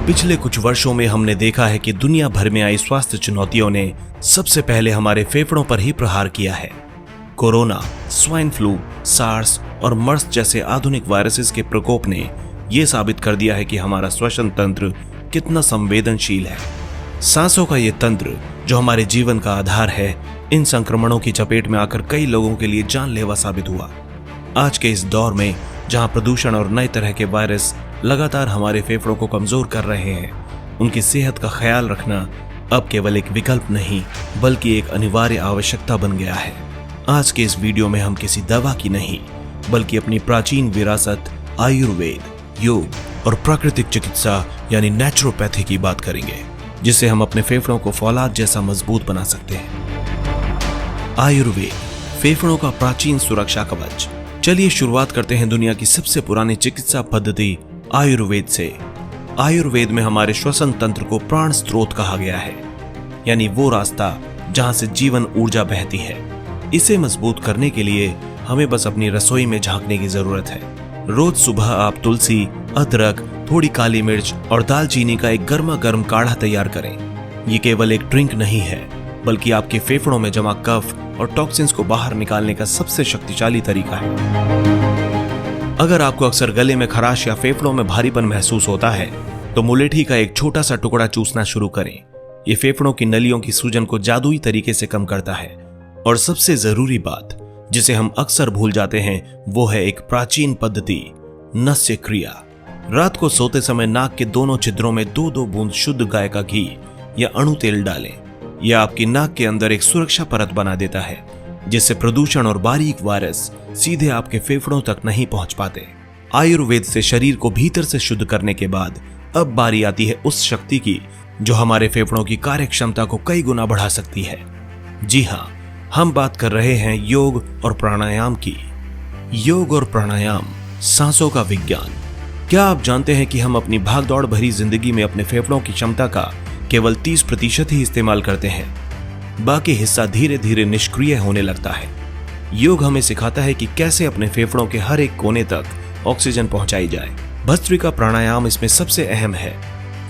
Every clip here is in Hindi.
पिछले कुछ वर्षों में हमने देखा है कि दुनिया भर में आई स्वास्थ्य चुनौतियों ने सबसे पहले हमारे फेफड़ों पर ही प्रहार किया है। कोरोना, स्वाइन फ्लू, सार्स और मर्स जैसे आधुनिक वायरसेस के प्रकोप ने यह साबित कर दिया है कि हमारा श्वसन तंत्र कितना संवेदनशील है। सांसों का ये तंत्र, जो हमारे जीवन का आधार है, इन संक्रमणों की चपेट में आकर कई लोगों के लिए जानलेवा साबित हुआ। आज के इस दौर में जहां प्रदूषण और नए तरह के वायरस लगातार हमारे फेफड़ों को कमजोर कर रहे हैं, उनकी सेहत का ख्याल रखना अब केवल एक विकल्प नहीं बल्कि एक अनिवार्य आवश्यकता बन गया है। आज के इस वीडियो में हम किसी दवा की नहीं बल्कि अपनी प्राचीन विरासत आयुर्वेद, योग और प्राकृतिक चिकित्सा यानी नेचुरोपैथी की बात करेंगे, जिससे हम अपने फेफड़ों को फौलाद जैसा मजबूत बना सकते हैं। आयुर्वेद, फेफड़ों का प्राचीन सुरक्षा कवच। चलिए शुरुआत करते हैं दुनिया की सबसे पुरानी चिकित्सा पद्धति आयुर्वेद से। आयुर्वेद में हमारे श्वसन तंत्र को प्राण स्रोत कहा गया है, यानी वो रास्ता जहां से जीवन ऊर्जा बहती है। इसे मजबूत करने के लिए हमें बस अपनी रसोई में झांकने की जरूरत है। रोज सुबह आप तुलसी, अदरक, थोड़ी काली मिर्च और दालचीनी का एक गर्मा गर्म काढ़ा तैयार करें। ये केवल एक ड्रिंक नहीं है बल्कि आपके फेफड़ों में जमा कफ और टॉक्सिन्स को बाहर निकालने का सबसे शक्तिशाली तरीका है। अगर आपको अक्सर गले में खराश या फेफड़ों में भारीपन महसूस होता है तो मुलेठी का एक छोटा सा टुकड़ा चूसना शुरू करें। ये फेफड़ों की नलियों की सूजन को जादुई तरीके से कम करता है। और सबसे जरूरी बात जिसे हम अक्सर भूल जाते हैं वो है एक प्राचीन पद्धति, नस्य क्रिया। रात को सोते समय नाक के दोनों छिद्रों में 2-2 बूंद शुद्ध गाय का घी या अणु तेल डालें। यह आपकी नाक के अंदर एक सुरक्षा परत बना देता है, जिससे प्रदूषण और बारीक वायरस सीधे आपके फेफड़ों तक नहीं पहुंच पाते। आयुर्वेद से शरीर को भीतर से शुद्ध करने के बाद अब बारी आती है उस शक्ति की जो हमारे फेफड़ों की कार्य क्षमता को कई गुना बढ़ा सकती है। जी हां, हम बात कर रहे हैं योग और प्राणायाम की। योग और प्राणायाम, सांसों का विज्ञान। क्या आप जानते हैं कि हम अपनी भागदौड़ भरी जिंदगी में अपने फेफड़ों की क्षमता का केवल 30% ही इस्तेमाल करते हैं, बाकी हिस्सा धीरे धीरे निष्क्रिय होने लगता है। योग हमें सिखाता है कि कैसे अपने फेफड़ों के हर एक कोने तक ऑक्सीजन पहुंचाई जाए। भस्त्रिका प्राणायाम इसमें सबसे अहम है।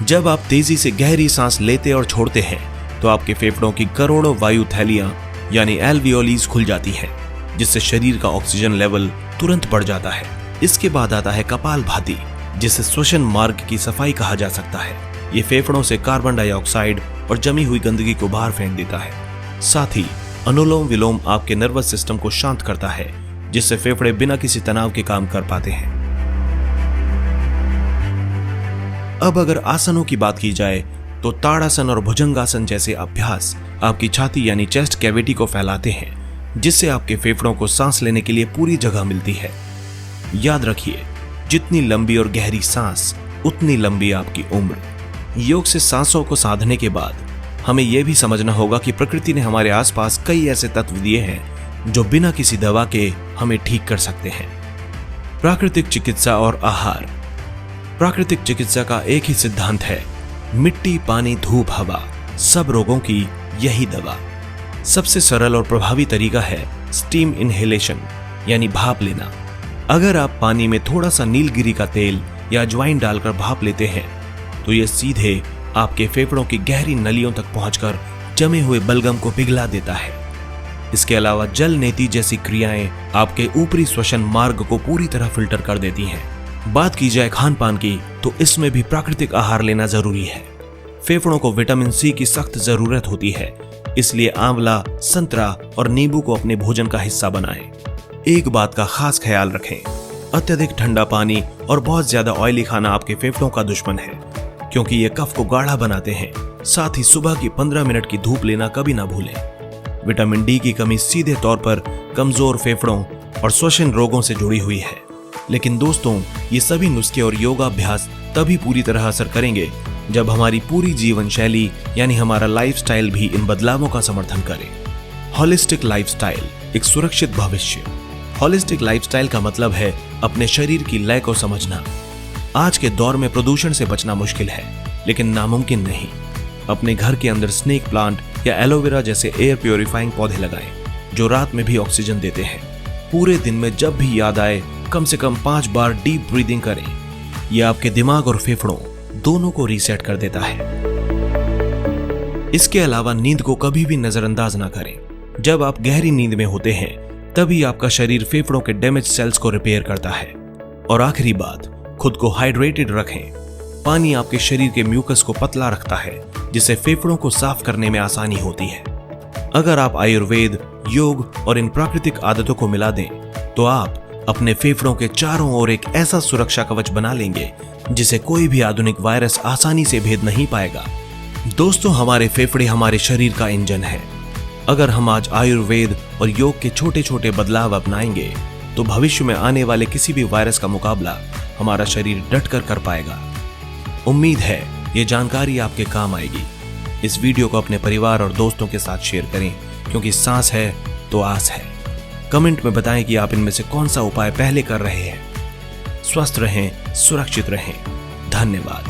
जब आप तेजी से गहरी सांस लेते और छोड़ते हैं तो आपके फेफड़ों की करोड़ों वायु थैलियां यानी एल्वियोलीज खुल जाती हैं, जिससे शरीर का ऑक्सीजन लेवल तुरंत बढ़ जाता है। इसके बाद आता है कपालभाति, जिसे श्वसन मार्ग की सफाई कहा जा सकता है। ये फेफड़ों से कार्बन डाइऑक्साइड और जमी हुई गंदगी को बाहर फेंक देता है। साथ ही अनुलोम विलोम आपके नर्वस सिस्टम को शांत करता है, जिससे फेफड़े बिना किसी तनाव के काम कर पाते हैं। अब अगर आसनों की बात की जाए तो ताड़ासन और भुजंगासन जैसे अभ्यास आपकी छाती यानी चेस्ट कैविटी को फैलाते हैं, जिससे आपके फेफड़ों को सांस लेने के लिए पूरी जगह मिलती है। याद रखिए, जितनी लंबी और गहरी सांस उतनी लंबी आपकी उम्र। योग से सांसों को साधने के बाद हमें यह भी समझना होगा कि प्रकृति ने हमारे आसपास कई ऐसे तत्व दिए हैं जो बिना किसी दवा के हमें ठीक कर सकते हैं। प्राकृतिक चिकित्सा और आहार। प्राकृतिक चिकित्सा का एक ही सिद्धांत है, मिट्टी, पानी, धूप, हवा, सब रोगों की यही दवा। सबसे सरल और प्रभावी तरीका है स्टीम इनहेलेशन यानी भाप लेना। अगर आप पानी में थोड़ा सा नीलगिरी का तेल या अजवाइन डालकर भाप लेते हैं तो यह सीधे आपके फेफड़ों की गहरी नलियों तक पहुंचकर जमे हुए बलगम को पिघला देता है। इसके अलावा जल नेति जैसी क्रियाएं आपके ऊपरी श्वसन मार्ग को पूरी तरह फिल्टर कर देती हैं। बात की जाए खान पान की तो इसमें भी प्राकृतिक आहार लेना जरूरी है। फेफड़ों को विटामिन सी की सख्त जरूरत होती है, इसलिए आंवला, संतरा और नींबू को अपने भोजन का हिस्सा बनाएं। एक बात का खास ख्याल रखें, अत्यधिक ठंडा पानी और बहुत ज्यादा ऑयली खाना आपके फेफड़ों का दुश्मन है, क्योंकि ये कफ को गाढ़ा बनाते हैं। साथ ही सुबह की 15 मिनट की धूप लेना कभी ना भूलें। विटामिन डी की कमी सीधे तौर पर कमजोर फेफड़ों और श्वसन रोगों से जुड़ी हुई है। लेकिन दोस्तों, ये सभी नुस्खे और योगाभ्यास तभी पूरी तरह असर करेंगे जब हमारी पूरी जीवन शैली यानी हमारा लाइफस्टाइल भी इन बदलावों का समर्थन करे। होलिस्टिक लाइफस्टाइल, एक सुरक्षित भविष्य। होलिस्टिक लाइफस्टाइल का मतलब है अपने शरीर की लय को समझना। आज के दौर में प्रदूषण से बचना मुश्किल है, लेकिन नामुमकिन नहीं। अपने घर के अंदर स्नेक प्लांट या एलोवेरा जैसे एयर प्योरीफाइंग पौधे लगाएं, जो रात में भी ऑक्सीजन देते हैं। पूरे दिन में जब भी याद आए कम से कम 5 बार डीप ब्रीदिंग करें। यह आपके दिमाग और फेफड़ों दोनों को रीसेट कर देता है। इसके अलावा नींद को कभी भी नजरअंदाज ना करें। जब आप गहरी नींद में होते हैं तभी आपका शरीर फेफड़ों के डैमेज सेल्स को रिपेयर करता है। और आखिरी बात, खुद को हाइड्रेटेड रखें। पानी आपके शरीर के म्यूकस को पतला रखता है, जिससे फेफड़ों को साफ करने में आसानी होती है। अगर आप आयुर्वेद, योग और इन प्राकृतिक आदतों को मिला दें तो आप अपने फेफड़ों के चारों ओर एक ऐसा सुरक्षा कवच बना लेंगे जिसे कोई भी आधुनिक वायरस आसानी से भेद नहीं पाएगा। दोस्तों, हमारे फेफड़े हमारे शरीर का इंजन है। अगर हम आज आयुर्वेद और योग के छोटे छोटे बदलाव अपनाएंगे तो भविष्य में आने वाले किसी भी वायरस का मुकाबला हमारा शरीर डटकर कर पाएगा। उम्मीद है ये जानकारी आपके काम आएगी। इस वीडियो को अपने परिवार और दोस्तों के साथ शेयर करें, क्योंकि सांस है तो आस है। कमेंट में बताएं कि आप इनमें से कौन सा उपाय पहले कर रहे हैं। स्वस्थ रहें, सुरक्षित रहें। धन्यवाद।